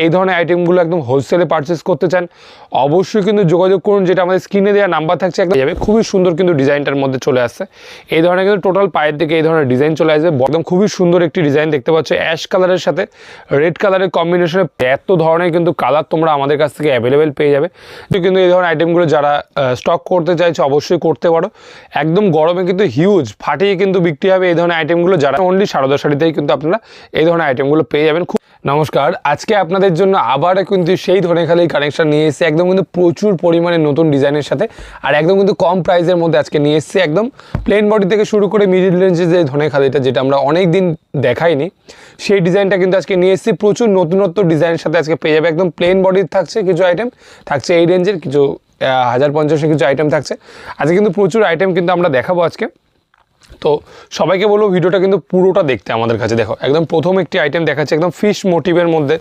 এই ধরনের আইটেমগুলো একদম হোলসেলে পারচেস করতে চান অবশ্যই কিন্তু যোগাযোগ করুন, যেটা আমাদের স্ক্রিনে দেওয়া নাম্বার থাকছে একদম যাবে। খুবই সুন্দর কিন্তু ডিজাইনটার মধ্যে চলে আসছে এই ধরনের, কিন্তু টোটাল পায়ের দিকে এই ধরনের ডিজাইন চলে আসবে। একদম খুবই সুন্দর একটি ডিজাইন দেখতে পাচ্ছ, অ্যাশ কালারের সাথে রেড কালারের কম্বিনেশনে এত ধরনের কিন্তু কালার তোমরা আমাদের কাছ থেকে অ্যাভেলেবেল পেয়ে যাবে। কিন্তু এই ধরনের আইটেমগুলো যারা স্টক করতে চাইছে অবশ্যই করতে পারো। একদম গরমে কিন্তু হিউজ ফাটিয়ে কিন্তু বিক্রি হবে এই ধরনের আইটেমগুলো, যারা অনলি সারদা শাড়িতেই কিন্তু আপনারা এই ধরনের আইটেমগুলো পেয়ে যাবেন। নমস্কার, আজকে আপনাদের জন্য আবার কিন্তু সেই ধনেখালির কানেকশন নিয়ে এসেছি, একদম কিন্তু প্রচুর পরিমাণে নতুন ডিজাইনের সাথে, আর একদম কিন্তু কম প্রাইসের মধ্যে আজকে নিয়ে এসেছি। একদম প্লেন বডি থেকে শুরু করে মিডিল রেঞ্জের যে ধনেখালিটা, যেটা আমরা অনেক দিন দেখাইনি, সেই ডিজাইনটা কিন্তু আজকে নিয়ে এসেছি। প্রচুর নতুনত্ব ডিজাইনের সাথে আজকে পেয়ে যাবে। একদম প্লেন বডির থাকছে কিছু আইটেম, থাকছে এই রেঞ্জের কিছু 1050 কিছু আইটেম থাকছে। আজকে কিন্তু প্রচুর আইটেম কিন্তু আমরা দেখাবো আজকে। তো সবাইকে বলবো ভিডিওটা কিন্তু পুরোটা দেখতে আমাদের কাছে। দেখো একদম প্রথম একটি আইটেম দেখাচ্ছে একদম ফিশ মোটিভের মধ্যে,